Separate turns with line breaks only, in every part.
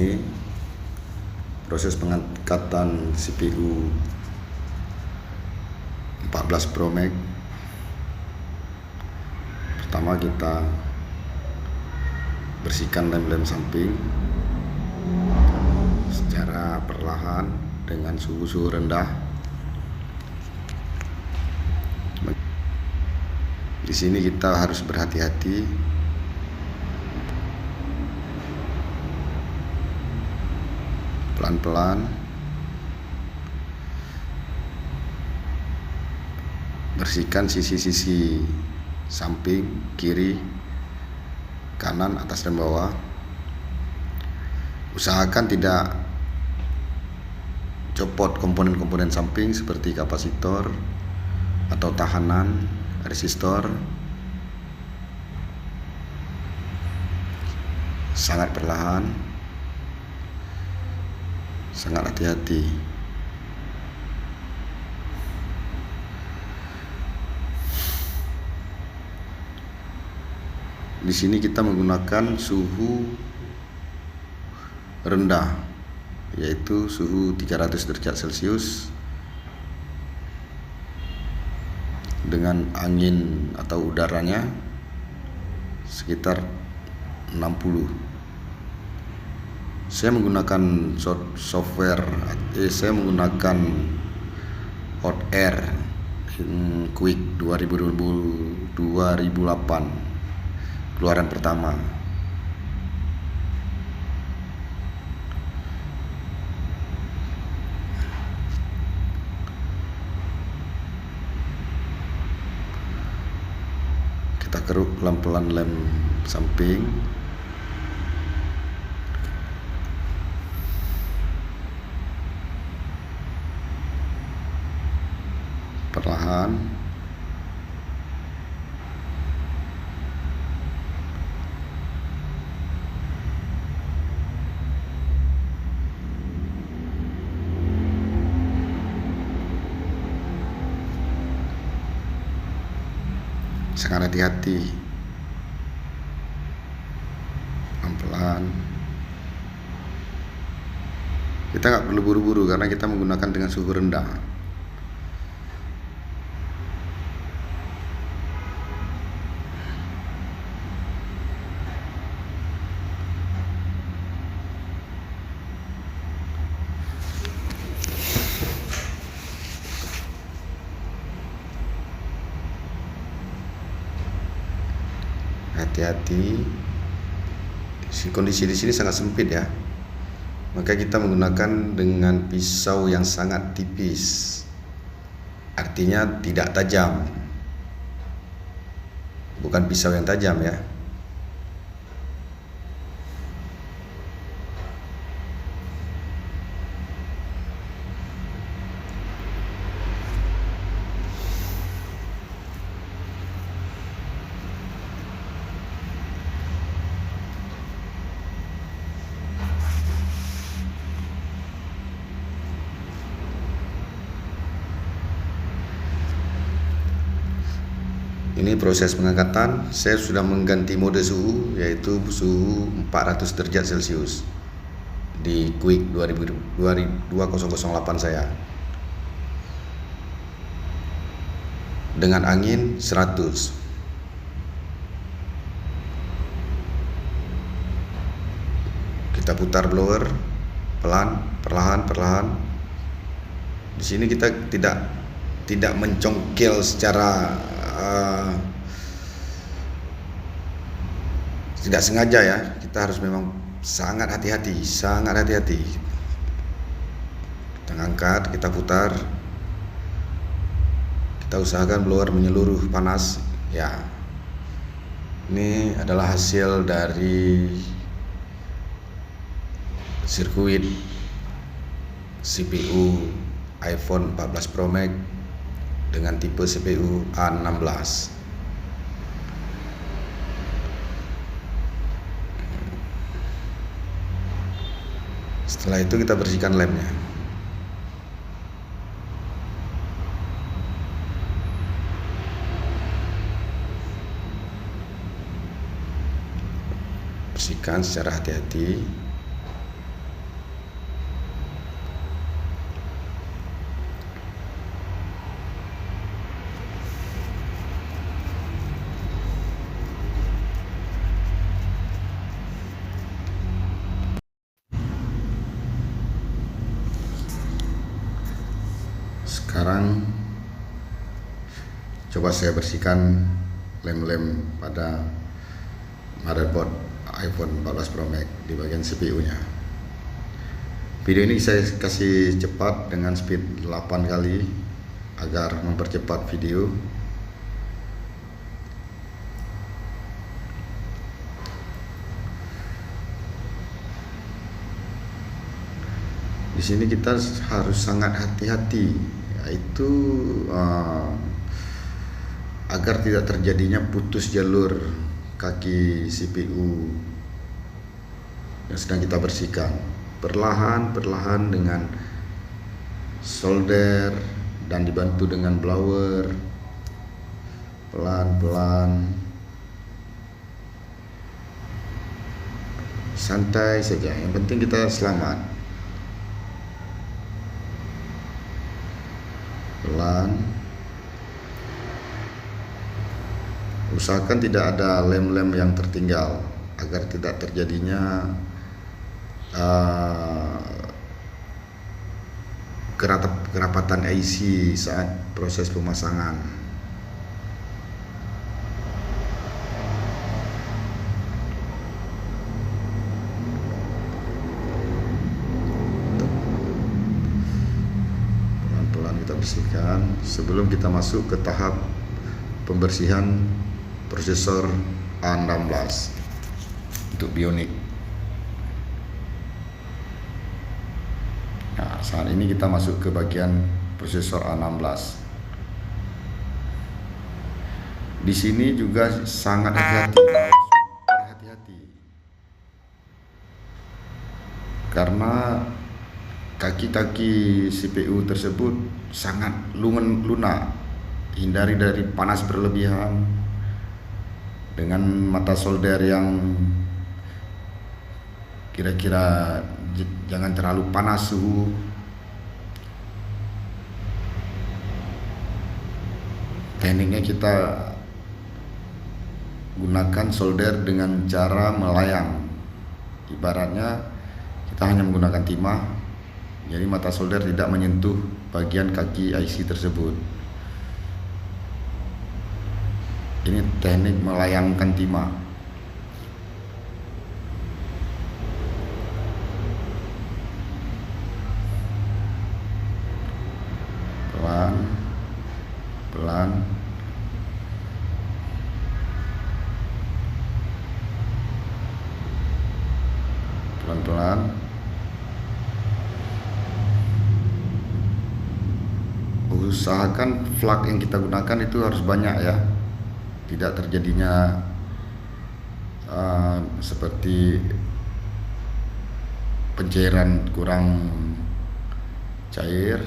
ini proses pengangkatan CPU 14 Pro Max. Pertama kita bersihkan lem-lem samping secara perlahan dengan suhu rendah. Di sini kita harus berhati-hati pelan-pelan bersihkan sisi-sisi samping, kiri, kanan, atas dan bawah. Usahakan tidak copot komponen-komponen samping seperti kapasitor atau tahanan, resistor. Sangat perlahan, sangat hati-hati. Di sini kita menggunakan suhu rendah, yaitu suhu 300 derajat Celcius dengan angin atau udaranya sekitar 60. Saya menggunakan software, saya menggunakan Hot Air Quick 2008 keluaran pertama. Kita keruk pelan-pelan lem samping. Perlahan. Sangat hati-hati, pelan-pelan. Kita nggak perlu buru-buru karena kita menggunakan dengan suhu rendah. Hati-hati. Kondisi di sini sangat sempit ya. Maka kita menggunakan dengan pisau yang sangat tipis. Artinya tidak tajam. Bukan pisau yang tajam ya. Ini proses pengangkatan. Saya sudah mengganti mode suhu, yaitu suhu 400 derajat Celcius di Quick 2008 saya, dengan angin 100. Kita putar blower perlahan. Di sini kita tidak mencongkel secara tidak sengaja ya. Kita harus memang sangat hati-hati. Kita angkat, kita putar, kita usahakan blower menyeluruh panas ya. Ini adalah hasil dari sirkuit CPU iPhone 14 Pro Max dengan tipe CPU A16. Setelah itu kita bersihkan lemnya. Bersihkan secara hati-hati. Sekarang coba saya bersihkan lem-lem pada motherboard iPhone 14 Pro Max di bagian CPU-nya. Video ini saya kasih cepat dengan speed 8 kali agar mempercepat video. Di sini kita harus sangat hati-hati, yaitu agar tidak terjadinya putus jalur kaki CPU yang sedang kita bersihkan. Perlahan-perlahan dengan solder dan dibantu dengan blower, pelan-pelan, santai saja. Yang penting kita selamat. Pelan, usahakan tidak ada lem-lem yang tertinggal agar tidak terjadinya kerapatan IC saat proses pemasangan. Bersihkan sebelum kita masuk ke tahap pembersihan prosesor A16 untuk Bionic. Nah, saat ini kita masuk ke bagian prosesor A16. Di sini juga sangat hati-hati, karena kaki-kaki CPU tersebut sangat lunak. Hindari dari panas berlebihan dengan mata solder yang kira-kira jangan terlalu panas suhu. Tekniknya kita gunakan solder dengan cara melayang. Ibaratnya kita hanya menggunakan timah, jadi mata solder tidak menyentuh bagian kaki IC tersebut. Ini teknik melayangkan timah. Pelan-pelan. Pelan-pelan. Usahakan flak yang kita gunakan itu harus banyak ya, tidak terjadinya seperti pencairan kurang cair.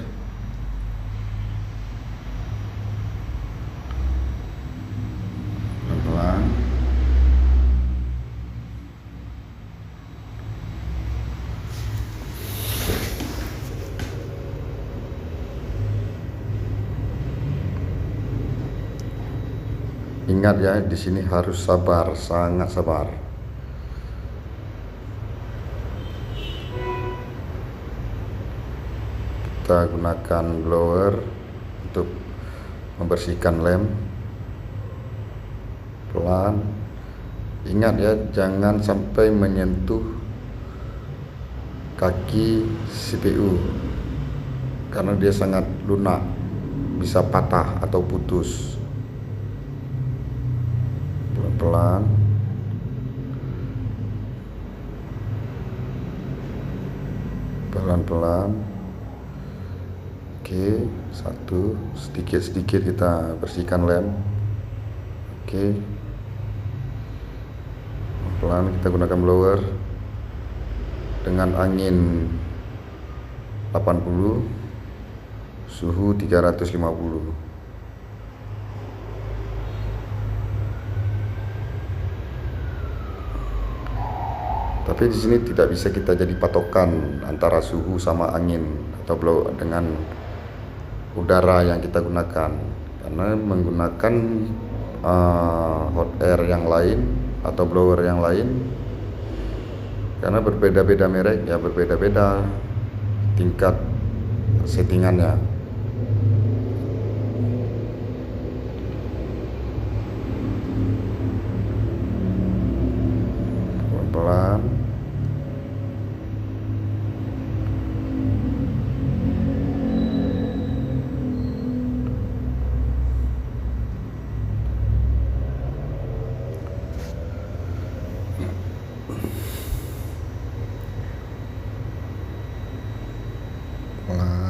Pelan-pelan. Ingat ya, di sini harus sabar, sangat sabar. Kita gunakan blower untuk membersihkan lem. Pelan. Ingat ya, jangan sampai menyentuh kaki CPU karena dia sangat lunak, bisa patah atau putus. Pelan, pelan-pelan. Oke, satu, sedikit-sedikit kita bersihkan lem. Oke, pelan kita gunakan blower dengan angin 80, suhu 350. Tapi di sini tidak bisa kita jadi patokan antara suhu sama angin atau dengan udara yang kita gunakan, karena menggunakan hot air yang lain atau blower yang lain, karena berbeda-beda merek ya, berbeda-beda tingkat settingannya.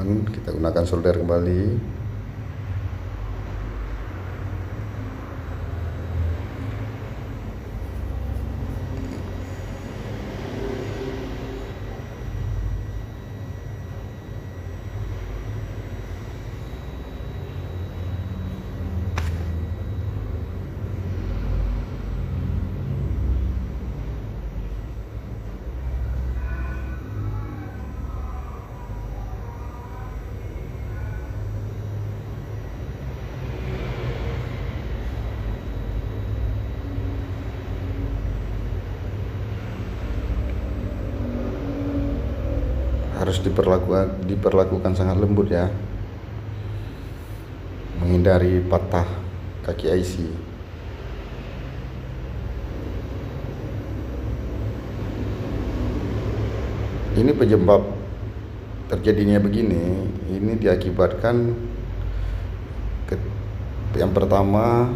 teman-teman. Kita gunakan solder kembali. Harus diperlakukan sangat lembut ya, menghindari patah kaki IC. Ini penyebab terjadinya begini, ini diakibatkan yang pertama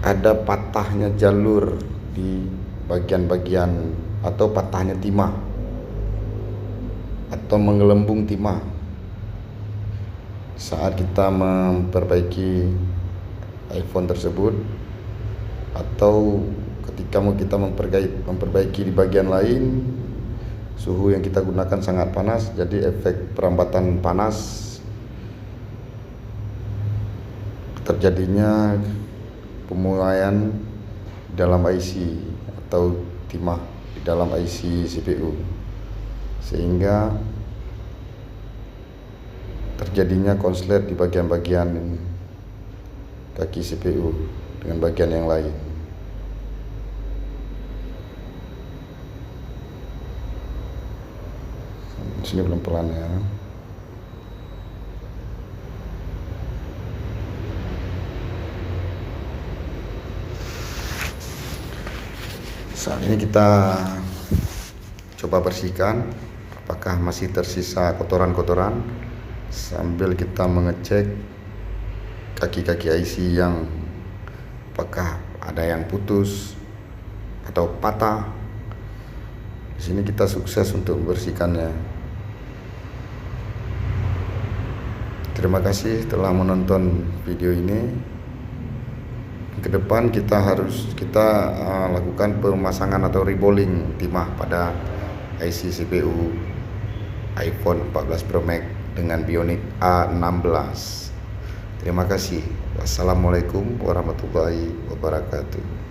ada patahnya jalur di bagian-bagian atau patahnya timah atau menggelembung timah saat kita memperbaiki iPhone tersebut, atau ketika kita memperbaiki di bagian lain, suhu yang kita gunakan sangat panas, jadi efek perambatan panas, terjadinya pemuaian dalam IC atau timah di dalam IC CPU, sehingga terjadinya konslet di bagian-bagian kaki CPU dengan bagian yang lain. Sini pelan-pelan ya. Saat ini kita coba bersihkan apakah masih tersisa kotoran-kotoran, sambil kita mengecek kaki-kaki IC yang apakah ada yang putus atau patah. Di sini kita sukses untuk membersihkannya. Terima kasih telah menonton video ini. Ke depan kita lakukan pemasangan atau rebolling timah pada IC CPU iPhone 14 Pro Max dengan Bionic A16. Terima kasih. Wassalamualaikum warahmatullahi wabarakatuh.